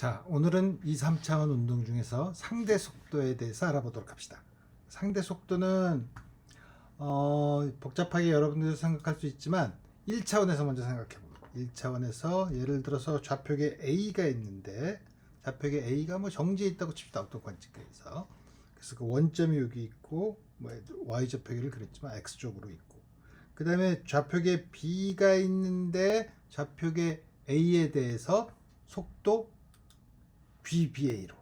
자, 오늘은 2, 3차원 운동 중에서 상대 속도에 대해서 알아보도록 합시다. 상대 속도는 복잡하게 여러분들도 생각할 수 있지만 1차원에서 먼저 생각해보고 1차원에서 예를 들어서 좌표계 A가 있는데 좌표계 A가 뭐 정지해 있다고 칩시다. 어떤 관측에서. 그래서 그 원점이 여기 있고 뭐 Y좌표계를 그렸지만 X쪽으로 있고 그 다음에 좌표계 B가 있는데 좌표계 A에 대해서 속도 VBA로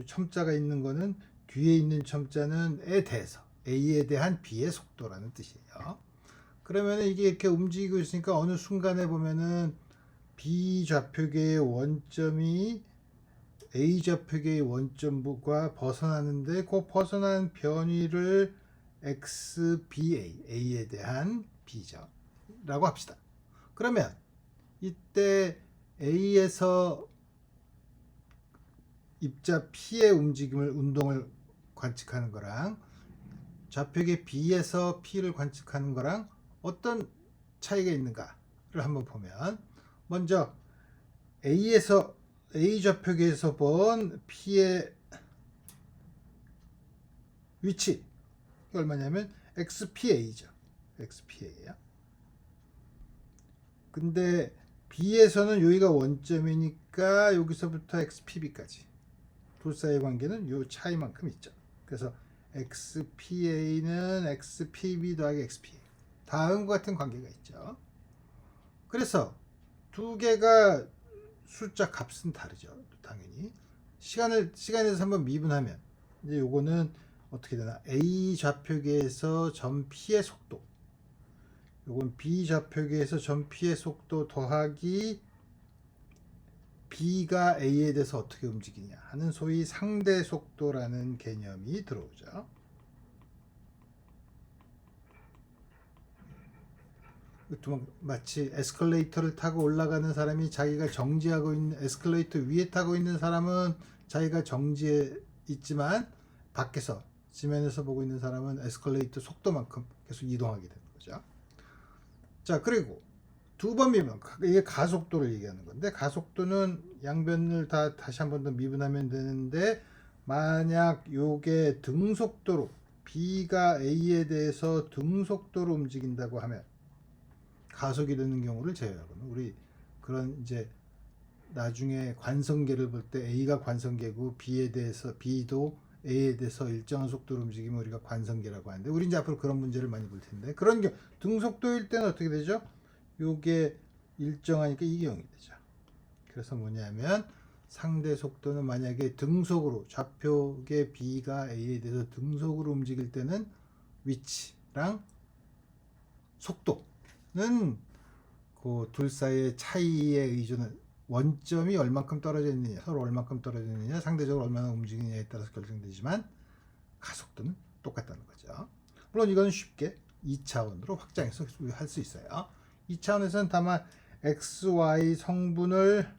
첨자가 있는 거는 뒤에 있는 첨자는 에 대해서 A에 대한 B의 속도라는 뜻이에요. 그러면 이게 이렇게 움직이고 있으니까 어느 순간에 보면은 B 좌표계의 원점이 A 좌표계의 원점과 벗어나는데 그 벗어난 변위를 XBA, A에 대한 B죠. 라고 합시다. 그러면 이때 A에서 입자 P의 움직임을 운동을 관측하는 거랑 좌표계 B에서 P를 관측하는 거랑 어떤 차이가 있는가를 한번 보면 먼저 A에서 A 좌표계에서 본 P의 위치 얼마냐면 XPA죠. XPA예요. 근데 B에서는 여기가 원점이니까 여기서부터 XPB까지 둘 사이의 관계는 이 차이만큼 있죠. 그래서 XPA는 XPB 더하기 XPA 다음과 같은 관계가 있죠. 그래서 두 개가 숫자 값은 다르죠. 당연히 시간에서 한번 미분하면 이제 요거는 어떻게 되나 A 좌표계에서 점 P의 속도 요건 B 좌표계에서 점 P의 속도 더하기 B가 A에 대해서 어떻게 움직이냐 하는 소위 상대 속도라는 개념이 들어오죠. 마치 에스컬레이터를 타고 올라가는 사람이 자기가 정지하고 있는 에스컬레이터 위에 타고 있는 사람은 자기가 정지해 있지만 밖에서 지면에서 보고 있는 사람은 에스컬레이터 속도만큼 계속 이동하게 되는 거죠. 자, 그리고 두 번 미분, 이게 가속도를 얘기하는 건데 가속도는 양변을 다 다시 한 번 더 미분하면 되는데 만약 요게 등속도로 B가 A에 대해서 등속도로 움직인다고 하면 가속이 되는 경우를 제외하고는 우리 그런 이제 나중에 관성계를 볼 때 A가 관성계고 B에 대해서 B도 A에 대해서 일정한 속도로 움직이면 우리가 관성계라고 하는데 우리 이제 앞으로 그런 문제를 많이 볼 텐데 그런 경우 등속도일 때는 어떻게 되죠? 요게 일정하니까 이게 0이 되죠. 그래서 뭐냐면 상대 속도는 만약에 등속으로 좌표계 B가 A에 대해서 등속으로 움직일 때는 위치랑 속도는 그 둘 사이의 차이에 의존한 원점이 얼만큼 떨어져 있느냐 서로 얼만큼 떨어져 있느냐 상대적으로 얼마나 움직이느냐에 따라서 결정되지만 가속도는 똑같다는 거죠. 물론 이건 쉽게 2차원으로 확장해서 할 수 있어요. 2차원에서는 다만 XY 성분을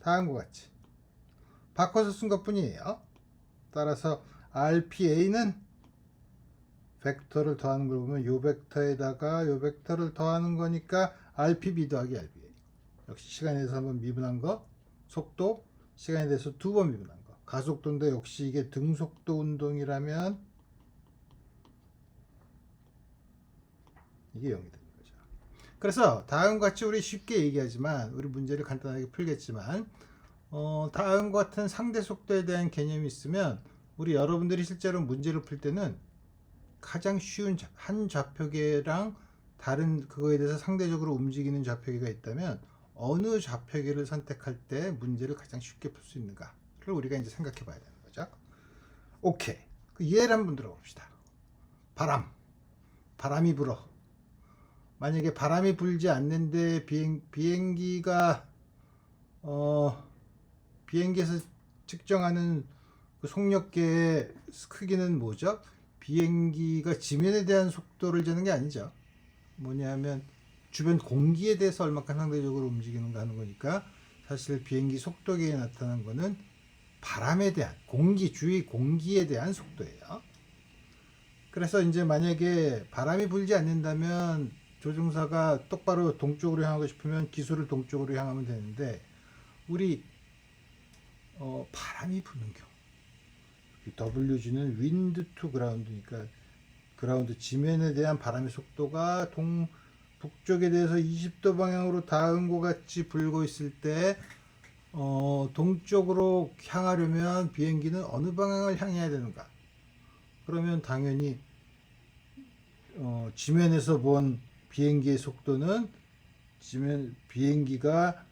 다음과 같이 바꿔서 쓴 것 뿐이에요. 따라서 RPA는 벡터를 더하는 걸 보면 요 벡터에다가 요 벡터를 더하는 거니까 RPB 더하기 RBA. 역시 시간에 대해서 한번 미분한 거, 속도, 시간에 대해서 두 번 미분한 거. 가속도인데 역시 이게 등속도 운동이라면 이게 0이 되는 거죠. 그래서 다음과 같이 우리 쉽게 얘기하지만 우리 문제를 간단하게 풀겠지만 다음과 같은 상대 속도에 대한 개념이 있으면 우리 여러분들이 실제로 문제를 풀 때는 가장 쉬운 한 좌표계랑 다른 그거에 대해서 상대적으로 움직이는 좌표계가 있다면 어느 좌표계를 선택할 때 문제를 가장 쉽게 풀 수 있는가를 우리가 이제 생각해 봐야 되는 거죠. 오케이. 그 예를 한번 들어봅시다. 바람이 불어. 만약에 바람이 불지 않는데 비행기에서 측정하는 그 속력계의 크기는 뭐죠? 비행기가 지면에 대한 속도를 재는 게 아니죠. 뭐냐면 주변 공기에 대해서 얼마큼 상대적으로 움직이는가 하는 거니까 사실 비행기 속도계에 나타난 거는 바람에 대한 주위 공기에 대한 속도예요. 그래서 이제 만약에 바람이 불지 않는다면 조종사가 똑바로 동쪽으로 향하고 싶으면 기술을 동쪽으로 향하면 되는데 우리 바람이 부는 경우 WG는 윈드 투 그라운드니까 그라운드 지면에 대한 바람의 속도가 북쪽에 대해서 20도 방향으로 닿은 것 같이 불고 있을 때 동쪽으로 향하려면 비행기는 어느 방향을 향해야 되는가? 그러면 당연히 지면에서 본 비행기의 속도는 비행기가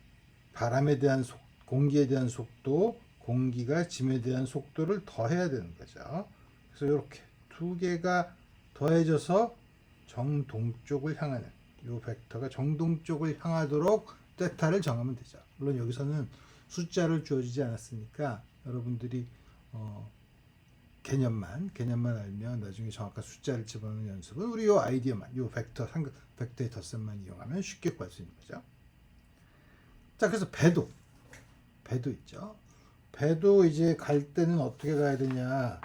바람에 대한 공기에 대한 속도, 공기가 짐에 대한 속도를 더해야 되는 거죠. 그래서 이렇게 두 개가 더해져서 정동쪽을 향하는 이 벡터가 정동쪽을 향하도록 세타를 정하면 되죠. 물론 여기서는 숫자를 주어지지 않았으니까 여러분들이 개념만 알면 나중에 정확한 숫자를 집어넣는 연습은 우리 요 아이디어만, 요 벡터의 덧셈만 이용하면 쉽게 구할 수 있는 거죠. 자, 그래서 배도 있죠. 배도 이제 갈 때는 어떻게 가야 되냐?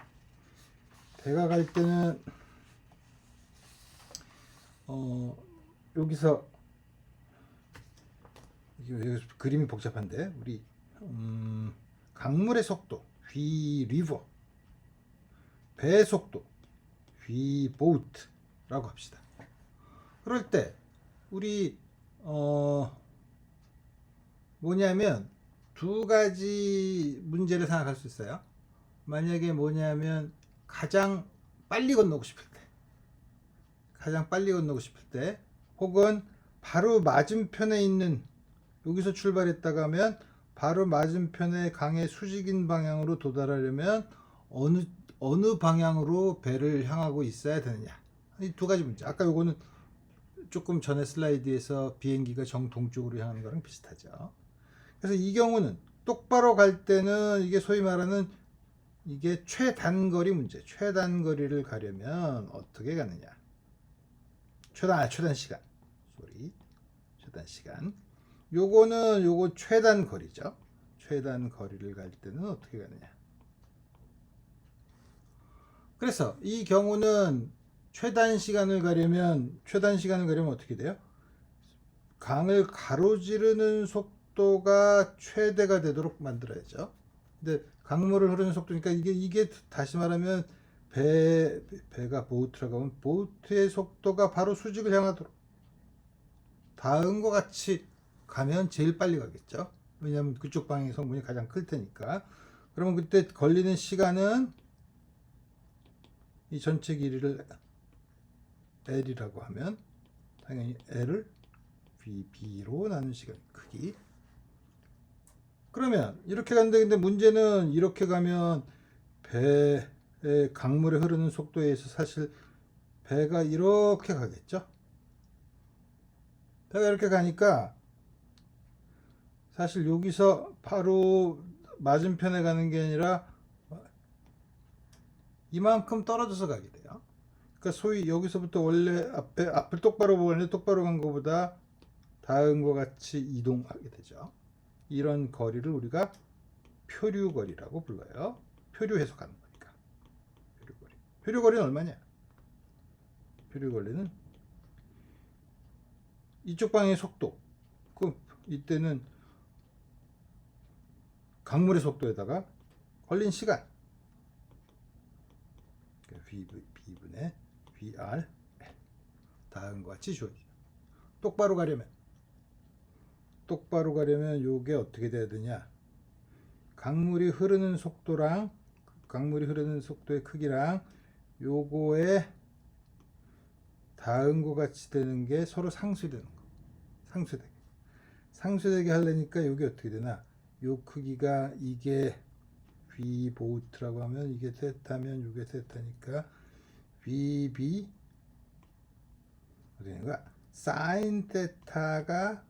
배가 갈 때는 여기서 그림이 복잡한데 우리 강물의 속도 V 리버, 배의 속도 V 보트라고 합시다. 그럴 때 우리 뭐냐면 두 가지 문제를 생각할 수 있어요. 만약에 뭐냐면 가장 빨리 건너고 싶을 때 혹은 바로 맞은편에 있는 여기서 출발했다가 하면 바로 맞은편의 강의 수직인 방향으로 도달하려면 어느 방향으로 배를 향하고 있어야 되느냐. 이 두 가지 문제. 아까 요거는 조금 전에 슬라이드에서 비행기가 정동쪽으로 향하는 거랑 비슷하죠. 그래서 이 경우는 똑바로 갈 때는 이게 소위 말하는 이게 최단거리 문제. 최단거리를 가려면 어떻게 가느냐. 최단 시간. 최단 시간. 요거 최단 거리죠. 최단 거리를 갈 때는 어떻게 가느냐. 그래서 이 경우는 최단 시간을 가려면 어떻게 돼요? 강을 가로지르는 속도가 최대가 되도록 만들어야죠. 근데 강물을 흐르는 속도니까 이게 다시 말하면 배가 보트라고 하면 보트의 속도가 바로 수직을 향하도록 다음과 같이 가면 제일 빨리 가겠죠. 왜냐하면 그쪽 방향의 성분이 가장 클 테니까. 그러면 그때 걸리는 시간은 이 전체 길이를 L이라고 하면 당연히 L을 VB로 나눈 시간 크기. 그러면 이렇게 가는데 근데 문제는 이렇게 가면 배의 강물에 흐르는 속도에 의해서 사실 배가 이렇게 가겠죠. 배가 이렇게 가니까 사실 여기서 바로 맞은편에 가는 게 아니라 이만큼 떨어져서 가게 돼요. 그러니까 소위 여기서부터 원래 앞을 똑바로 보는데 똑바로 간 것보다 다음과 같이 이동하게 되죠. 이런 거리를 우리가 표류거리라고 불러요. 표류해서 가는 거니까. 표류거리는 얼마냐? 표류거리는 이쪽 방향의 속도. 이때는 강물의 속도에다가 걸린 시간. V분의 VR 다음과 같이 주어지죠. 똑바로 가려면 요게 어떻게 돼야 되냐? 강물이 흐르는 속도의 크기랑 요거의 다음과 같이 되는 게 서로 상쇄되는 거. 상쇄되게 하려니까 요게 어떻게 되나? 요 크기가 이게 V 보트라고 하면 이게 세타면 요게 세타니까 VB 어떻게 되는 거야? 사인 세타가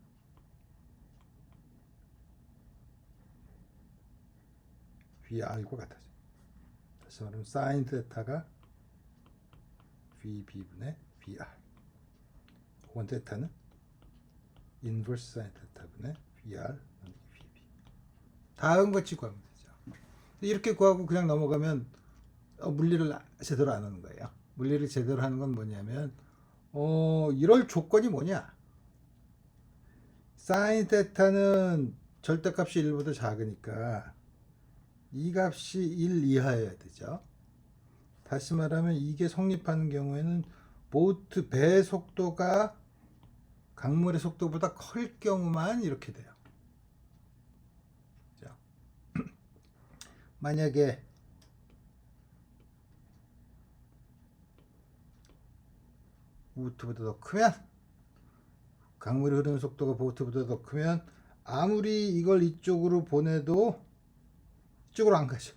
VR과 같아져. 다시 말하면 사인 세타가 VB분의 VR. 혹은 세타는 인버스 사인 세타분의 VR 나누기 VB. 다음 같이 구하면 되죠. 이렇게 구하고 그냥 넘어가면 물리를 제대로 안 하는 거예요. 물리를 제대로 하는 건 뭐냐면 이럴 조건이 뭐냐? 사인 테타는 절대값이 1보다 작으니까 이 값이 1 이하여야 되죠. 다시 말하면 이게 성립하는 경우에는 보트 배 속도가 강물의 속도보다 클 경우만 이렇게 돼요. 그죠? 만약에 보트보다 더 크면, 강물이 흐르는 속도가 보트보다 더 크면 아무리 이걸 이쪽으로 보내도 이쪽으로 안 가죠.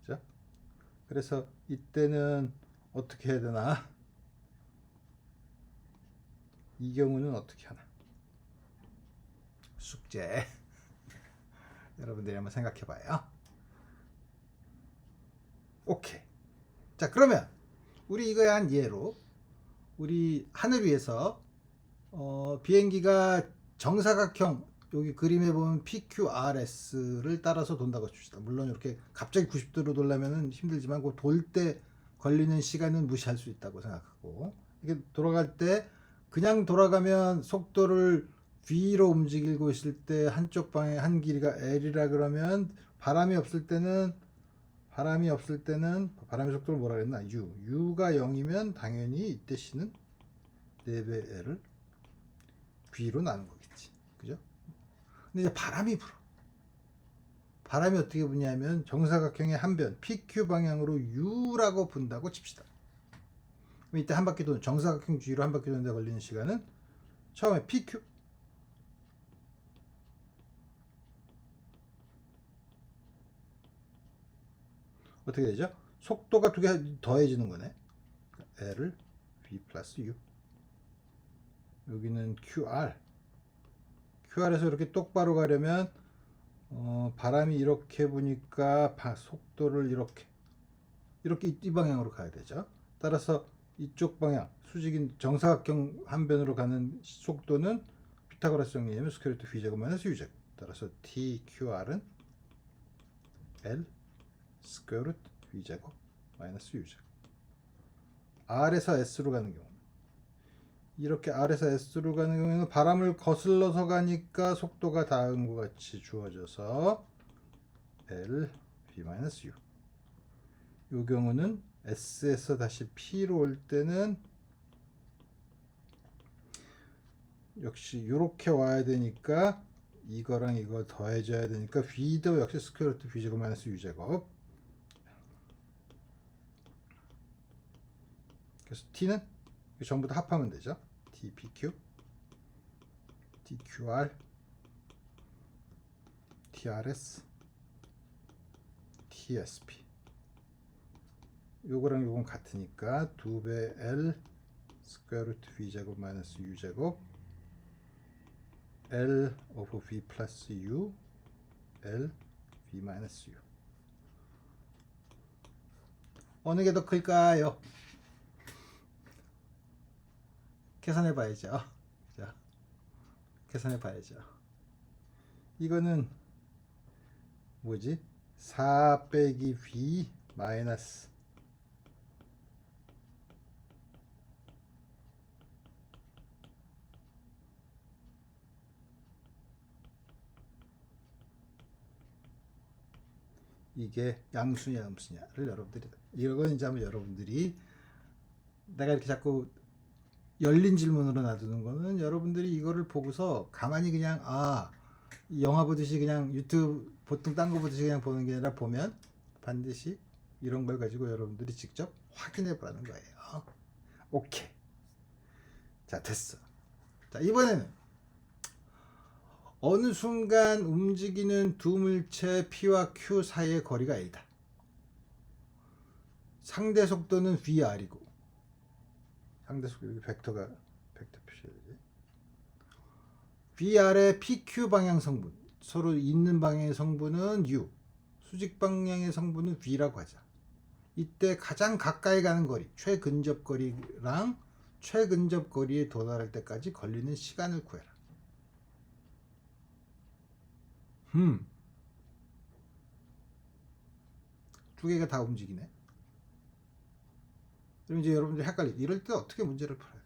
그죠? 그래서 이때는 어떻게 해야 되나? 이 경우는 어떻게 하나? 숙제. 여러분들이 한번 생각해 봐요. 오케이. 자, 그러면 우리 이거에 한 예로 우리 하늘 위에서 비행기가 정사각형, 여기 그림에 보면 PQRS를 따라서 돈다고 칩시다. 물론 이렇게 갑자기 90도로 돌려면 힘들지만 그 돌 때 걸리는 시간은 무시할 수 있다고 생각하고, 이게 돌아갈 때 그냥 돌아가면 속도를 V로 움직이고 있을 때 한쪽 방에 한 길이가 L이라 그러면 바람이 없을 때는 바람의 속도를 뭐라 그랬나? U가 0이면 당연히 이때 C는 4배 L을 V로 나눈 거겠지. 그죠? 근데 이제 바람이 불어. 바람이 어떻게 부냐면 정사각형의 한 변 PQ 방향으로 U라고 분다고 칩시다. 그럼 이때 한 바퀴 도는 정사각형 주위로 한 바퀴 도는데 걸리는 시간은 처음에 PQ 어떻게 되죠? 속도가 두 개 더해지는 거네. L을 V 플러스 U. 여기는 QR에서 이렇게 똑바로 가려면 바람이 이렇게 부니까 속도를 이렇게 이 방향으로 가야 되죠. 따라서 이쪽 방향 수직인 정사각형 한 변으로 가는 속도는 피타고라스 정리하면 스퀘어 루트 V제곱 마이너스 U제곱. 따라서 TQR은 L 스퀘어 루트 V제곱 마이너스 U제곱. R에서 S로 가는 경우, 이렇게 R에서 S로 가는 경우에는 바람을 거슬러서 가니까 속도가 다음과 같이 주어져서 L V-U. 이 경우는 S에서 다시 P로 올 때는 역시 이렇게 와야 되니까 이거랑 이거 더해져야 되니까 V도 역시 스퀘어 루트 V제곱 마이너스 U제곱. 그래서 T는 전부 다 합하면 되죠. TPQ, TQR, TRS, TSP. 요거랑 요건 같으니까 2배 L 스퀘어 루트 V제곱 마이너스 U제곱 L 오브 V 플러스 U L V 마이너스 U. 어느 게 더 클까요? 계산해 봐야죠. 자, 계산해 봐야죠. 이거는 뭐지? 4 빼기 V 마이너스 이게 양수냐 음수냐를 여러분들이, 이건 이제 한번 여러분들이, 내가 이렇게 자꾸 열린 질문으로 놔두는 거는 여러분들이 이거를 보고서 가만히 그냥 이 영화 보듯이 그냥 유튜브 보통 딴 거 보듯이 그냥 보는 게 아니라 보면 반드시 이런 걸 가지고 여러분들이 직접 확인해 보라는 거예요. 오케이. 자, 됐어. 자, 이번에는 어느 순간 움직이는 두 물체 P와 Q 사이의 거리가 A다. 상대 속도는 VR이고, 상대 속도 여기 벡터 표시해야지. VR의 PQ 방향 성분, 서로 있는 방향의 성분은 U, 수직 방향의 성분은 V라고 하자. 이때 가장 가까이 가는 거리, 최근접 거리랑 최근접 거리에 도달할 때까지 걸리는 시간을 구해라. 두 개가 다 움직이네. 그럼 이제 여러분들이 헷갈리. 이럴 때 어떻게 문제를 풀어요?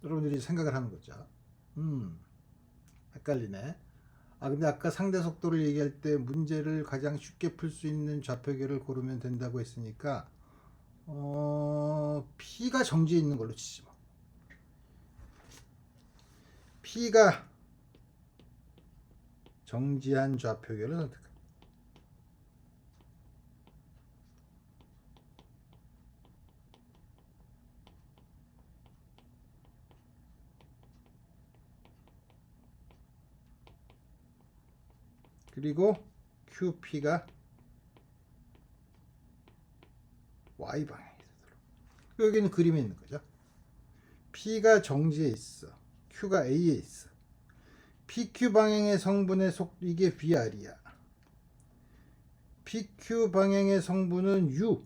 여러분들이 생각을 하는 거죠. 헷갈리네. 근데 아까 상대 속도를 얘기할 때 문제를 가장 쉽게 풀 수 있는 좌표계를 고르면 된다고 했으니까 P가 정지해 있는 걸로 치지 뭐. P가 정지한 좌표계를 선택합니다. 그리고 QP가 Y방향이 되도록. 여기는 그림에 있는 거죠. P가 정지에 있어. Q가 A에 있어. PQ 방향의 성분의 속도, 이게 VR이야. PQ 방향의 성분은 U.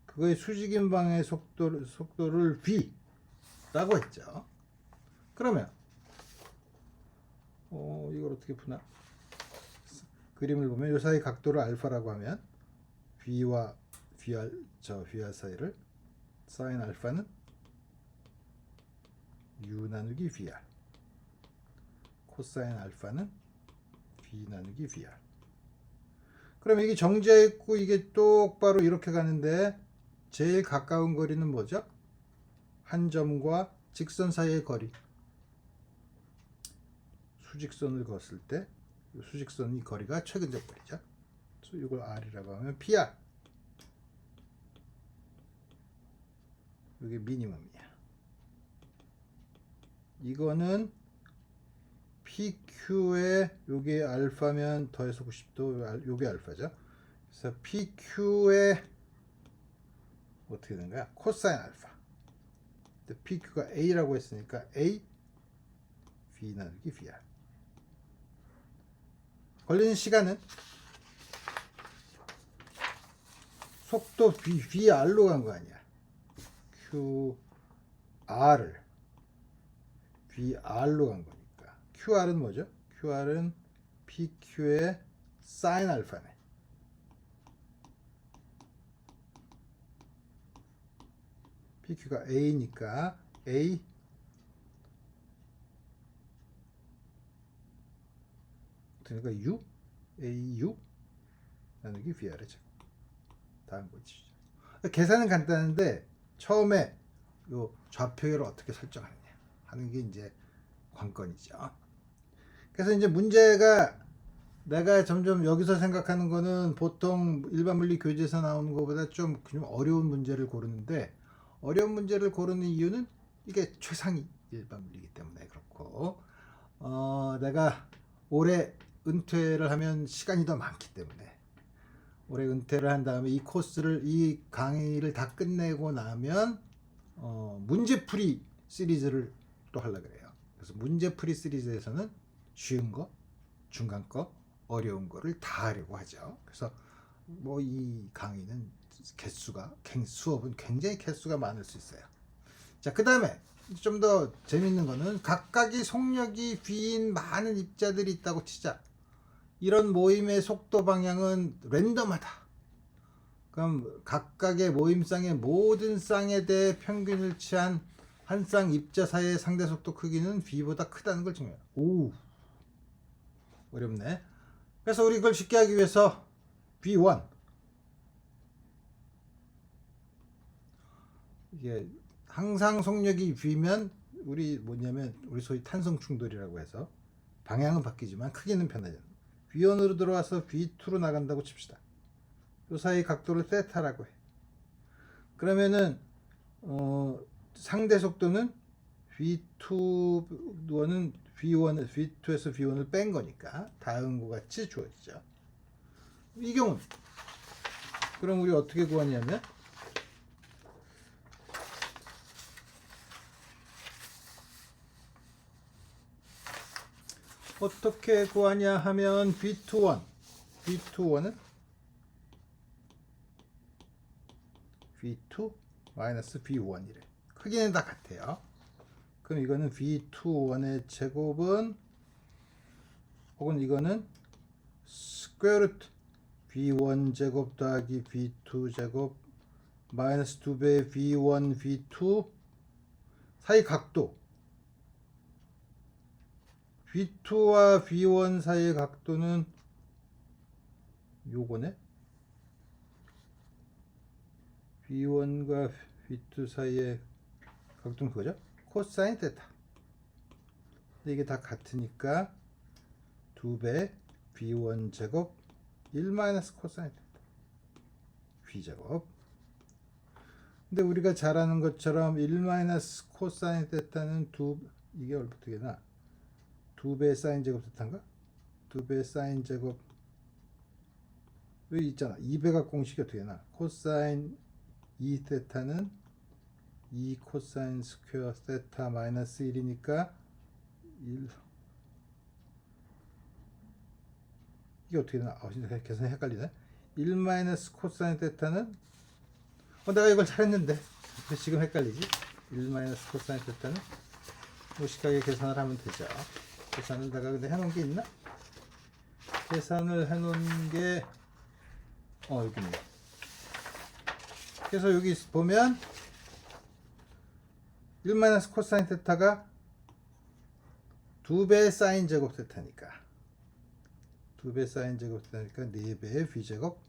그거의 수직인 방향의 속도를 V라고 했죠. 그러면 이걸 어떻게 푸나? 그림을 보면 이 사이 각도를 알파라고 하면 V와 VR 사이를 사인 알파는 U 나누기 VR, 코사인 알파는 V 나누기 VR. 그럼 이게 정지해 있고 이게 똑바로 이렇게 가는데 제일 가까운 거리는 뭐죠? 한 점과 직선 사이의 거리. 수직선을 그었을 때 수직선 이 거리가 최근적 거리죠. 그래서 이걸 R이라고 하면 PR. 이게 미니멈이야. 이거는 PQ에 요게 알파면 더해서 90도, 요게 알파죠. 그래서 PQ에 어떻게 된 거야? 코사인 알파. PQ가 A라고 했으니까 A V 나누기 VR. 걸리는 시간은 속도 VR로 간 거 아니야. QR을 VR로 간 거니까. QR은 뭐죠? QR은 PQ의 사인 알파네. PQ가 A니까 A 그러니까 U AU 나누기 VR의 제곱. 다음 보시죠. 계산은 간단한데 처음에 요 좌표계를 어떻게 설정하느냐 하는 게 이제 관건이죠. 그래서 이제 문제가 내가 점점 여기서 생각하는 거는 보통 일반 물리 교재에서 나오는 것보다 좀 어려운 문제를 고르는데, 어려운 문제를 고르는 이유는 이게 최상위 일반 물리이기 때문에 그렇고, 내가 올해 은퇴를 하면 시간이 더 많기 때문에 올해 은퇴를 한 다음에 이 강의를 다 끝내고 나면 문제풀이 시리즈를 또 하려고 그래요. 그래서 문제풀이 시리즈에서는 쉬운 거, 중간 거, 어려운 거를 다 하려고 하죠. 그래서 뭐 이 강의는 수업은 굉장히 개수가 많을 수 있어요. 자, 그 다음에 좀 더 재밌는 거는 각각의 속력이 V인 많은 입자들이 있다고 치자. 이런 모임의 속도 방향은 랜덤하다. 그럼 각각의 모임쌍의 모든 쌍에 대해 평균을 취한 한 쌍 입자 사이의 상대 속도 크기는 V보다 크다는 걸 증명해요. 오, 어렵네. 그래서 우리 이걸 쉽게 하기 위해서 V1 이게 항상 속력이 V면 우리 소위 탄성 충돌이라고 해서 방향은 바뀌지만 크기는 변하잖아. V1으로 들어와서 V2로 나간다고 칩시다. 이 사이 각도를 세타라고 해. 그러면은 상대 속도는 V2는 V2에서 V1을 뺀 거니까 다음과 같이 주어지죠. 이 경우는 그럼 우리 어떻게 구하냐면 어떻게 구하냐 하면 V21은 V2 마이너스 V1이래. 크기는 다 같아요. 그럼 이거는 V21의 제곱은 혹은 이거는 스퀘어 루트 V1 제곱 더하기 V2 제곱 마이너스 2배 V1 V2 사이 각도 V2와 V1 사이의 각도는 요거네. V1과 V2 사이의 각도는 그거죠. 코사인 테타. 이게 다 같으니까 2배 V1 제곱 1 마이너스 코사인 테타 V 제곱. 근데 우리가 잘 아는 것처럼 1 마이너스 코사인 테타는 이게 어떻게 되나? 2배 사인 제곱 테타인가? 2배 사인 제곱 여기 있잖아. 2배가 공식이 어떻게 되나? 코사인 2 테타는 2 코사인 스퀘어 테타 마이너스 1이니까 1 이게 어떻게 되나? 계산이 헷갈리네. 1 마이너스 코사인 테타는 내가 이걸 잘했는데 왜 지금 헷갈리지? 1 마이너스 코사인 테타는 무식하게 계산을 하면 되죠. 계산을 내가 근데 해놓은 게 있나? 계산을 해놓은 게 여기 있네. 그래서 여기 보면 1 마이너스 코사인 테타가 2배 사인 제곱 테타니까 2배 사인 제곱 테타니까 4배의 V 제곱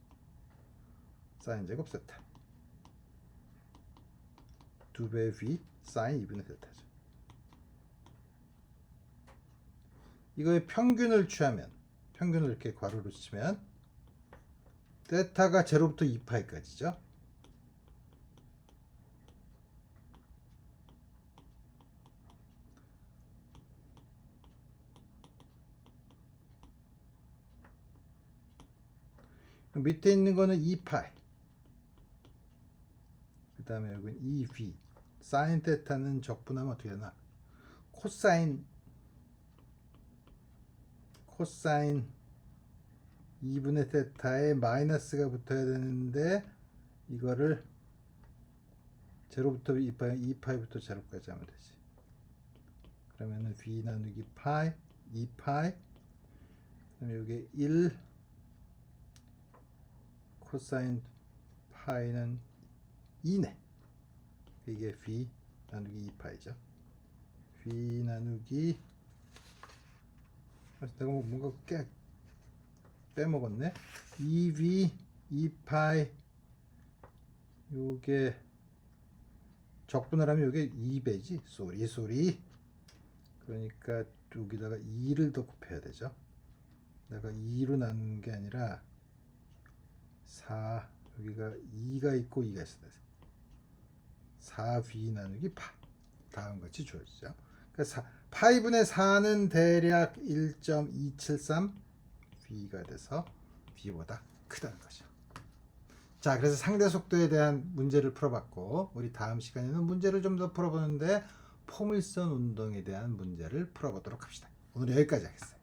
사인 제곱 테타 2배의 V 사인 2분의 테타죠. 이거의 평균을 취하면 평균을 이렇게 괄호로 치면 테타가 0부터 2파이까지죠. 밑에 있는 거는 2파이. 그 다음에 여기는 2v. 사인 테타는 적분하면 어떻게 되나? 코사인 2분의 테타에 마이너스가 붙어야 되는데 이거를 0부터 2파이부터 0까지 하면 되지. 그러면은 v 나누기 파이 2파이 그다음에 여기 1 코사인 파이는 2네. 이게 v 나누기 2파이죠. v 나누기 내가 뭔가 빼먹었네. 2v 2파이 요게 적분을 하면 요게 2배지. 쏘리 그러니까 여기다가 2를 더 곱해야 되죠. 내가 2로 나누는 게 아니라 4 여기가 2가 있고 2가 있어야 돼. 4v 나누기 파 다음같이 주어지죠. 그러니까 파이분의 4는 대략 1.273 v가 돼서 v보다 크다는 거죠. 자, 그래서 상대 속도에 대한 문제를 풀어봤고 우리 다음 시간에는 문제를 좀 더 풀어보는데 포물선 운동에 대한 문제를 풀어보도록 합시다. 오늘 여기까지 하겠습니다.